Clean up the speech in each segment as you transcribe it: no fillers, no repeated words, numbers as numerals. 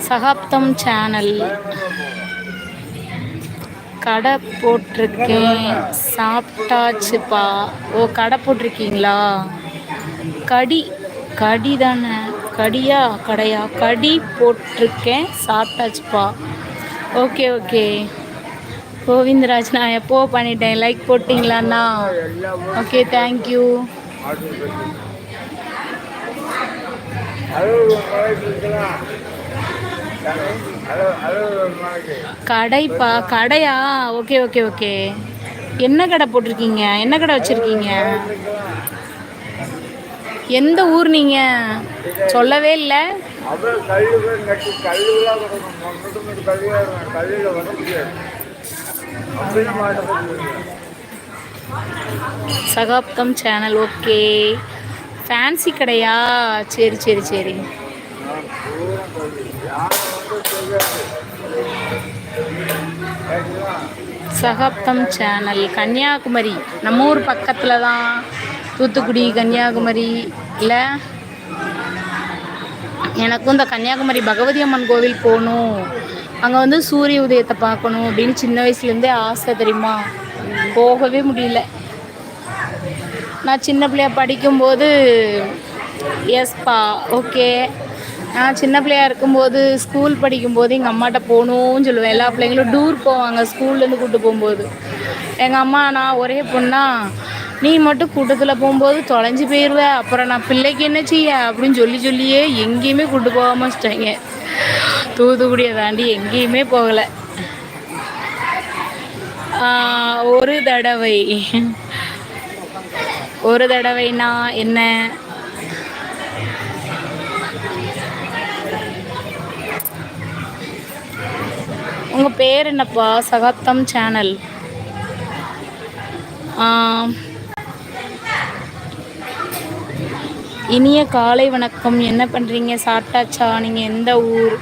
சகாப்தம் சேனல் கடை போட்டிருக்கேன், சாப்பிட்டாச்சுப்பா. ஓ, கடை போட்டிருக்கீங்களா? கடி தானே, கடியா கடையா? கடி போட்டிருக்கேன், சாப்பிட்டாச்சுப்பா. ஓகே ஓகே கோவிந்தராஜ், நான் எப்போ பண்ணிட்டேன். லைக் போட்டிங்களாண்ணா? Okay, thank you. கடைப்பா, கடையா? Okay okay okay. என்ன கடை போட்டிருக்கீங்க? என்ன கடை வச்சுருக்கீங்க? எந்த ஊர் நீங்கள்? சொல்லவே இல்லை. சகாப்தம் சேனல். ஓகே, ஃபேன்சி கடையா? சரி சரி சரி. சகாப்தம் சேனல் கன்னியாகுமரி, நம்ம ஊர் பக்கத்தில் தான். தூத்துக்குடி, கன்னியாகுமரி இல்லை? எனக்கும் இந்த கன்னியாகுமரி பகவதி அம்மன் கோவில் போகணும், அங்கே வந்து சூரிய உதயத்தை பார்க்கணும் அப்படின்னு சின்ன வயசுலேருந்தே ஆசை தெரியுமா. போகவே முடியல. நான் சின்ன பிள்ளையா படிக்கும்போது எஸ்பா. ஓகே, நான் சின்ன பிள்ளையாக இருக்கும்போது ஸ்கூல் படிக்கும்போது எங்கள் அம்மாட்ட போகணுன்னு சொல்லுவேன். எல்லா பிள்ளைங்களும் டூர் போவாங்க ஸ்கூல்லேருந்து கூப்பிட்டு போகும்போது. எங்கள் அம்மா, நான் ஒரே பொண்ணா, நீ மட்டும் கூட்டத்தில் போகும்போது தொலைஞ்சி போயிடுவேன், அப்புறம் நான் பிள்ளைக்கு என்ன செய்ய அப்படின்னு சொல்லியே எங்கேயுமே கூப்பிட்டு போகாம வச்சிட்டாங்க. தூத்துக்குடியை தாண்டி எங்கேயுமே போகலை. ஒரு தடவைனா என்ன? உங்கள் பேர் என்னப்பா? சகாப்தம் சேனல். இனிய காலை வணக்கம். என்ன பண்ணுறீங்க? சாப்பிட்டாச்சா? நீங்கள் எந்த ஊர்?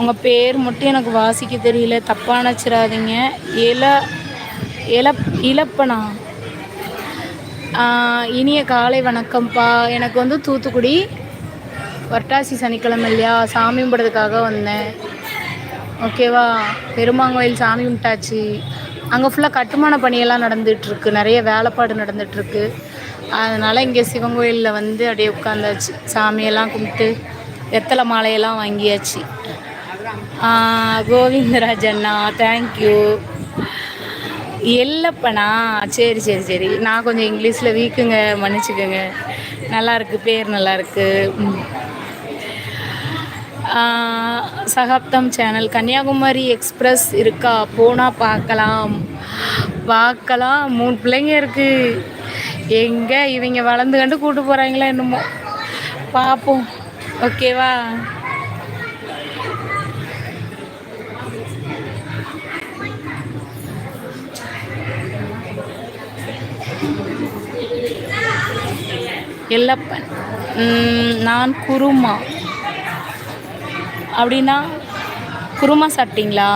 உங்கள் பேர் மட்டும் எனக்கு வாசிக்க தெரியல, தப்பாக நினச்சிடாதீங்க. இலப்பனா? இனிய காலை வணக்கம்ப்பா. எனக்கு வந்து தூத்துக்குடி, வட்டாசி சனிக்கிழமை இல்லையா, சாமி கும்பிட்றதுக்காக வந்தேன். ஓகேவா? பெருமாங்கோயில் சாமி கும்பிட்டாச்சு. அங்கே ஃபுல்லாக கட்டுமான பணியெல்லாம் நடந்துகிட்ருக்கு, நிறைய வேலைப்பாடு நடந்துகிட்ருக்கு. அதனால் இங்கே சிவன் கோயிலில் வந்து அப்படியே உட்காந்தாச்சு. சாமியெல்லாம் கும்பிட்டு வெத்தலை மாலையெல்லாம் வாங்கியாச்சு. கோவிந்தராஜ் அண்ணா, தேங்க்யூ. எல்லப்பனா? சரி சரி சரி. நான் கொஞ்சம் இங்கிலீஷில் வீக்குங்க, மன்னிச்சுக்கோங்க. நல்லாயிருக்கு, பேர் நல்லாயிருக்கு. சகாப்தம் சேனல் கன்னியாகுமரி எக்ஸ்பிரஸ் இருக்கா? போனால் பார்க்கலாம். 3 பிள்ளைங்க இருக்குது. எங்கே இவங்க வளர்ந்து கண்டு கூப்பிட்டு போகிறாங்களா என்னமோ, பார்ப்போம். ஓகேவா? எல்லப்பன். நான் குருமா. அப்படின்னா குருமா சாப்பிட்டீங்களா?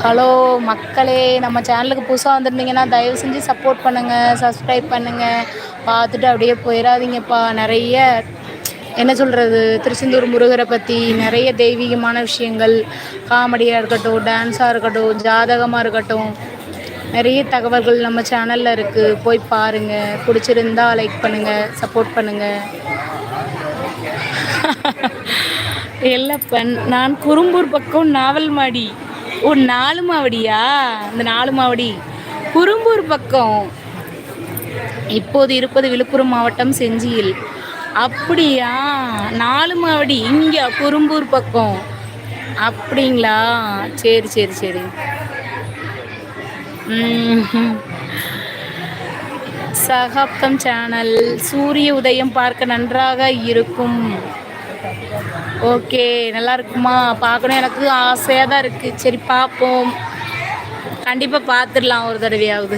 ஹலோ மக்களே, நம்ம சேனலுக்கு புதுசாக வந்திருந்தீங்கன்னா தயவு செஞ்சு சப்போர்ட் பண்ணுங்கள், சப்ஸ்கிரைப் பண்ணுங்கள். பார்த்துட்டு அப்படியே போயிடாதீங்கப்பா. நிறைய என்ன சொல்கிறது, திருச்செந்தூர் முருகரை பற்றி நிறைய தெய்வீகமான விஷயங்கள், காமெடியாக இருக்கட்டும், டான்ஸாக இருக்கட்டும், ஜாதகமாக இருக்கட்டும், நிறைய தகவல்கள் நம்ம சேனலில் இருக்குது. போய் பாருங்கள். பிடிச்சிருந்தா லைக் பண்ணுங்கள், சப்போர்ட் பண்ணுங்கள். எல்லப்பன். நான் குறும்பூர் பக்கம் நாவல் மாடி. ஓ, 4 மாவடியா? இந்த 4 மாவடி குறும்பூர் பக்கம். இப்போது இருப்பது விழுப்புரம் மாவட்டம் செஞ்சியில். அப்படியா? 4 மாவடி இங்கே குறும்பூர் பக்கம். அப்படிங்களா? சரி சரி சரி. சகாப்தம் சேனல் சூரிய உதயம் பார்க்க நன்றாக இருக்கும். ஓகே, நல்லா இருக்குமா? பார்க்கணும், எனக்கு ஆசையாக தான் இருக்குது. சரி பார்ப்போம், கண்டிப்பாக பார்த்துடலாம் ஒரு தடவையாவது.